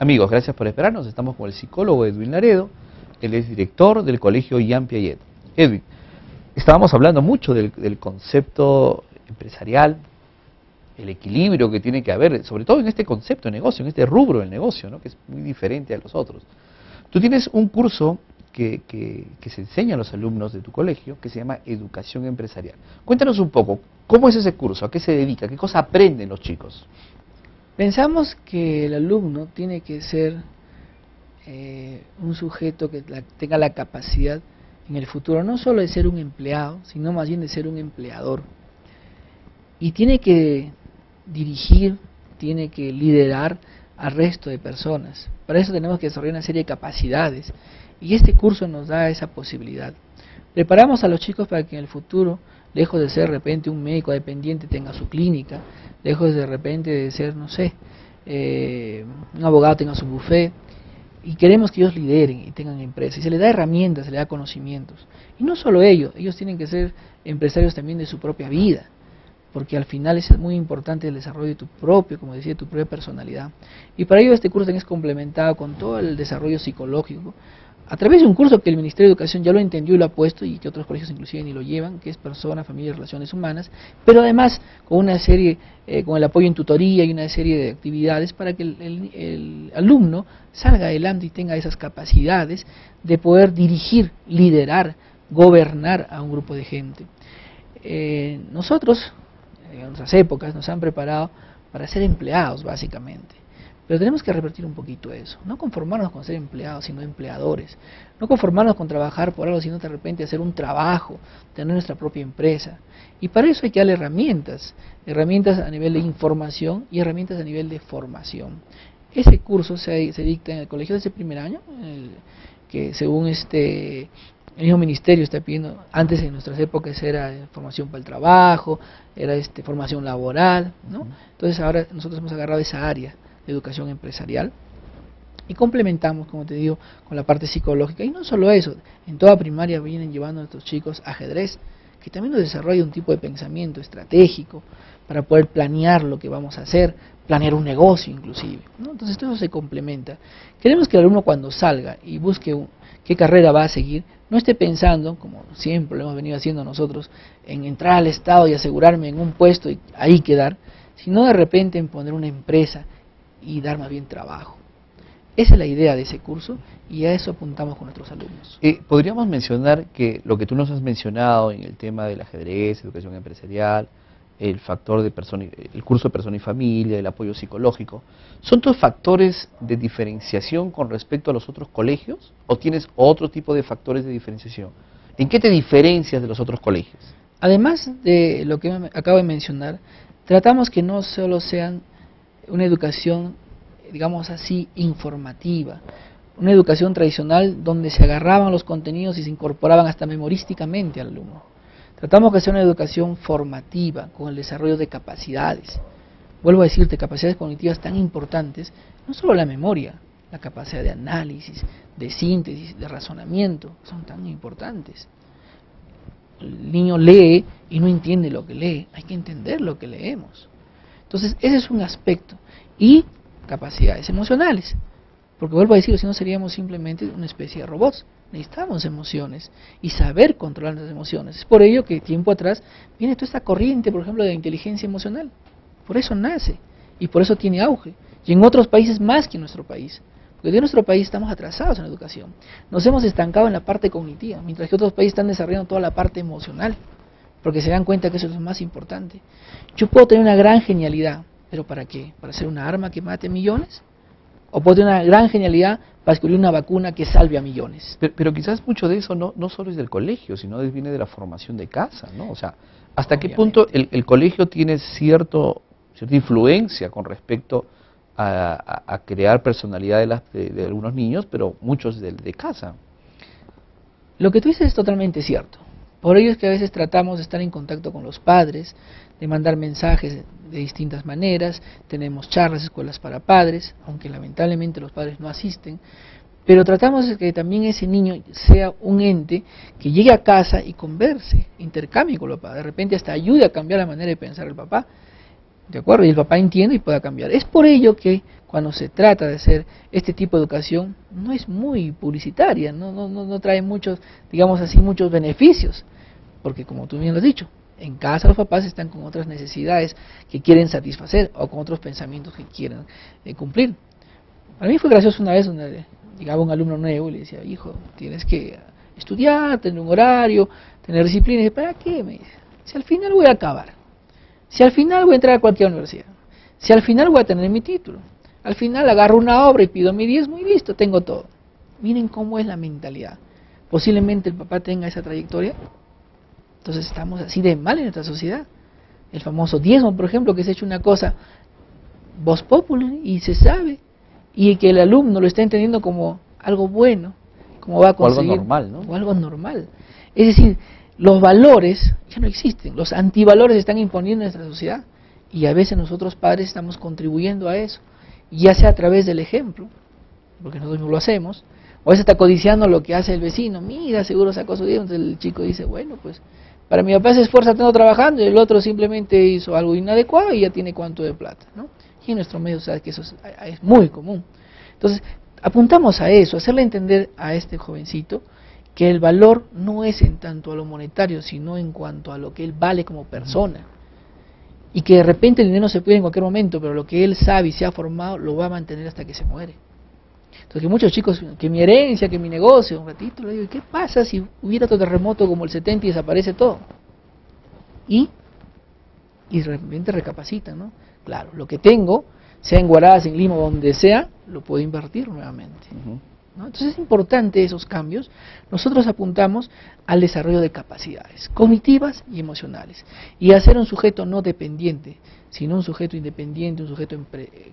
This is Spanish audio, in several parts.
Amigos, gracias por esperarnos. Estamos con el psicólogo Edwin Laredo. Él es director del colegio Jean Piaget. Edwin, estábamos hablando mucho del concepto empresarial, el equilibrio que tiene que haber, sobre todo en este concepto de negocio, en este rubro del negocio, ¿no? Que es muy diferente a los otros. Tú tienes un curso que se enseña a los alumnos de tu colegio que se llama Educación Empresarial. Cuéntanos un poco, ¿cómo es ese curso? ¿A qué se dedica? ¿Qué cosa aprenden los chicos? Pensamos que el alumno tiene que ser un sujeto que tenga la capacidad en el futuro no solo de ser un empleado, sino más bien de ser un empleador. Y tiene que dirigir, tiene que liderar al resto de personas. Para eso tenemos que desarrollar una serie de capacidades y este curso nos da esa posibilidad. Preparamos a los chicos para que en el futuro, lejos de ser de repente un médico dependiente, tenga su clínica, lejos de repente de ser, no sé, un abogado tenga su buffet, y queremos que ellos lideren y tengan empresas, y se les da herramientas, se les da conocimientos. Y no solo ellos tienen que ser empresarios también de su propia vida, porque al final es muy importante el desarrollo de tu propio, como decía, tu propia personalidad. Y para ello este curso también es complementado con todo el desarrollo psicológico, a través de un curso que el Ministerio de Educación ya lo entendió y lo ha puesto, y que otros colegios inclusive ni lo llevan, que es Persona, Familia y Relaciones Humanas, pero además con una serie, con el apoyo en tutoría y una serie de actividades para que el alumno salga adelante y tenga esas capacidades de poder dirigir, liderar, gobernar a un grupo de gente. Nosotros, en nuestras épocas, nos han preparado para ser empleados, básicamente. Pero tenemos que revertir un poquito eso, no conformarnos con ser empleados, sino empleadores, no conformarnos con trabajar por algo, sino de repente hacer un trabajo, tener nuestra propia empresa. Y para eso hay que darle herramientas, herramientas a nivel de información y herramientas a nivel de formación. Ese curso se dicta en el colegio desde el primer año, que según el mismo ministerio está pidiendo, antes en nuestras épocas era formación para el trabajo, era formación laboral, ¿no? Entonces ahora nosotros hemos agarrado esa área de educación empresarial y complementamos, como te digo, con la parte psicológica. Y no solo eso, en toda primaria vienen llevando a nuestros chicos ajedrez, que también nos desarrolla un tipo de pensamiento estratégico para poder planear lo que vamos a hacer, planear un negocio inclusive, ¿no? Entonces todo eso se complementa. Queremos que el alumno cuando salga y busque qué carrera va a seguir, no esté pensando, como siempre lo hemos venido haciendo nosotros, en entrar al Estado y asegurarme en un puesto y ahí quedar, sino de repente en poner una empresa y dar más bien trabajo. Esa es la idea de ese curso y a eso apuntamos con nuestros alumnos. Podríamos mencionar que lo que tú nos has mencionado en el tema del ajedrez, educación empresarial, el factor de el curso de persona y familia, el apoyo psicológico, ¿son todos factores de diferenciación con respecto a los otros colegios o tienes otro tipo de factores de diferenciación? ¿En qué te diferencias de los otros colegios? Además de lo que acabo de mencionar, tratamos que no solo sean una educación, digamos así, informativa, una educación tradicional donde se agarraban los contenidos y se incorporaban hasta memorísticamente al alumno. Tratamos que sea una educación formativa, con el desarrollo de capacidades. Vuelvo a decirte, capacidades cognitivas tan importantes, no solo la memoria, la capacidad de análisis, de síntesis, de razonamiento, son tan importantes. El niño lee y no entiende lo que lee, hay que entender lo que leemos. Entonces, ese es un aspecto. Y capacidades emocionales. Porque vuelvo a decir, si no seríamos simplemente una especie de robots. Necesitamos emociones y saber controlar las emociones. Es por ello que tiempo atrás viene toda esta corriente, por ejemplo, de la inteligencia emocional. Por eso nace y por eso tiene auge. Y en otros países más que en nuestro país. Porque en nuestro país estamos atrasados en la educación. Nos hemos estancado en la parte cognitiva, mientras que otros países están desarrollando toda la parte emocional. Porque se dan cuenta que eso es lo más importante. Yo puedo tener una gran genialidad, ¿pero para qué? ¿Para hacer una arma que mate millones? ¿O puedo tener una gran genialidad para descubrir una vacuna que salve a millones? Pero quizás mucho de eso no solo es del colegio, sino viene de la formación de casa, ¿no? O sea, ¿hasta qué punto el colegio tiene cierta influencia con respecto a crear personalidad de algunos niños, pero muchos de casa? Lo que tú dices es totalmente cierto. Por ello es que a veces tratamos de estar en contacto con los padres, de mandar mensajes de distintas maneras, tenemos charlas, escuelas para padres, aunque lamentablemente los padres no asisten, pero tratamos de que también ese niño sea un ente que llegue a casa y converse, intercambie con el papá, de repente hasta ayude a cambiar la manera de pensar el papá. ¿De acuerdo? Y el papá entiende y pueda cambiar. Es por ello que cuando se trata de hacer este tipo de educación, no es muy publicitaria, no trae muchos, digamos así, muchos beneficios. Porque como tú bien lo has dicho, en casa los papás están con otras necesidades que quieren satisfacer o con otros pensamientos que quieren cumplir. Para mí fue gracioso una vez donde llegaba un alumno nuevo y le decía, hijo, tienes que estudiar, tener un horario, tener disciplina. Y dice, ¿para qué? Me dice, si al final voy a acabar, si al final voy a entrar a cualquier universidad, si al final voy a tener mi título, al final agarro una obra y pido mi diezmo y listo, tengo todo. Miren cómo es la mentalidad. Posiblemente el papá tenga esa trayectoria. Entonces estamos así de mal en nuestra sociedad. El famoso diezmo, por ejemplo, que se ha hecho una cosa vox populi y se sabe, y que el alumno lo está entendiendo como algo bueno, como va a conseguir, o algo normal, ¿no? O algo normal. Es decir, los valores ya no existen, los antivalores se están imponiendo en nuestra sociedad, y a veces nosotros padres estamos contribuyendo a eso, ya sea a través del ejemplo, porque nosotros no lo hacemos, o a veces está codiciando lo que hace el vecino, mira, seguro sacó su diezmo, entonces el chico dice, bueno, pues para mi papá se esfuerza tanto trabajando y el otro simplemente hizo algo inadecuado y ya tiene cuánto de plata, ¿no? Y en nuestro medio sabes que eso es muy común. Entonces, apuntamos a eso, a hacerle entender a este jovencito que el valor no es en tanto a lo monetario, sino en cuanto a lo que él vale como persona. Y que de repente el dinero se puede en cualquier momento, pero lo que él sabe y se ha formado lo va a mantener hasta que se muere. Entonces, que muchos chicos, que mi herencia, que mi negocio, un ratito, le digo, ¿y qué pasa si hubiera otro terremoto como el 70 y desaparece todo? Y de repente recapacitan, ¿no? Claro, lo que tengo, sea en Huaraz, en Lima, donde sea, lo puedo invertir nuevamente. ¿No? Entonces es importante esos cambios. Nosotros apuntamos al desarrollo de capacidades cognitivas y emocionales, y a ser un sujeto no dependiente, sino un sujeto independiente, un sujeto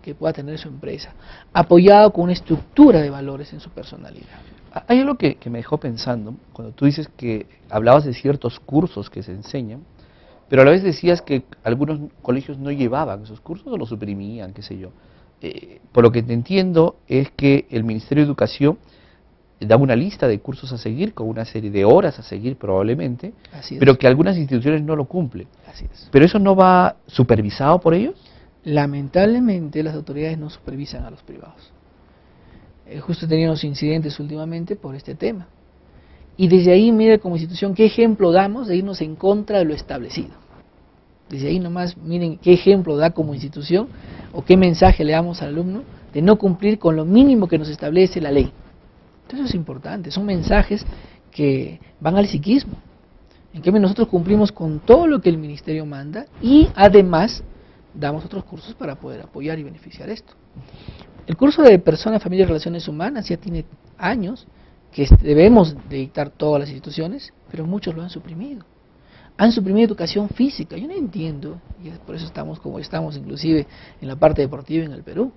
que pueda tener su empresa, apoyado con una estructura de valores en su personalidad. Hay algo que me dejó pensando, cuando tú dices que hablabas de ciertos cursos que se enseñan, pero a la vez decías que algunos colegios no llevaban esos cursos o los suprimían, qué sé yo. Por lo que te entiendo es que el Ministerio de Educación da una lista de cursos a seguir, con una serie de horas a seguir probablemente, pero que algunas instituciones no lo cumplen. Así es. ¿Pero eso no va supervisado por ellos? Lamentablemente las autoridades no supervisan a los privados. Justo teníamos incidentes últimamente por este tema. Y desde ahí, mire como institución, qué ejemplo damos de irnos en contra de lo establecido. Desde ahí nomás, miren qué ejemplo da como institución, o qué mensaje le damos al alumno, de no cumplir con lo mínimo que nos establece la ley. Entonces eso es importante, son mensajes que van al psiquismo. En cambio nosotros cumplimos con todo lo que el ministerio manda, y además damos otros cursos para poder apoyar y beneficiar esto. El curso de Personas, Familia y Relaciones Humanas ya tiene años, que debemos de dictar todas las instituciones, pero muchos lo han suprimido. Han suprimido educación física. Yo no entiendo, y por eso estamos como estamos, inclusive en la parte deportiva en el Perú.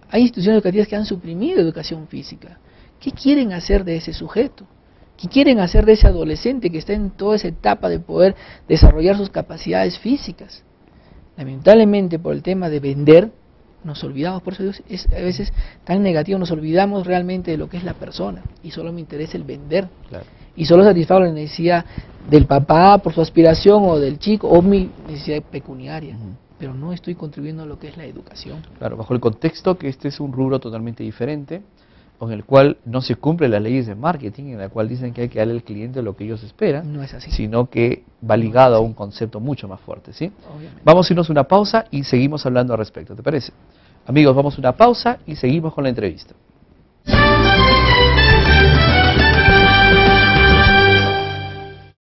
Hay instituciones educativas que han suprimido educación física. ¿Qué quieren hacer de ese sujeto? ¿Qué quieren hacer de ese adolescente que está en toda esa etapa de poder desarrollar sus capacidades físicas? Lamentablemente, por el tema de vender, nos olvidamos, por eso es a veces tan negativo, nos olvidamos realmente de lo que es la persona, y solo me interesa el vender. Claro. Y solo satisfago la necesidad del papá por su aspiración, o del chico, o mi necesidad pecuniaria. Pero no estoy contribuyendo a lo que es la educación. Claro, bajo el contexto que este es un rubro totalmente diferente, con el cual no se cumplen las leyes de marketing, en la cual dicen que hay que darle al cliente lo que ellos esperan, no es así, sino que va ligado a un concepto mucho más fuerte, ¿sí? Obviamente. Vamos a irnos a una pausa y seguimos hablando al respecto, ¿te parece? Amigos, vamos a una pausa y seguimos con la entrevista.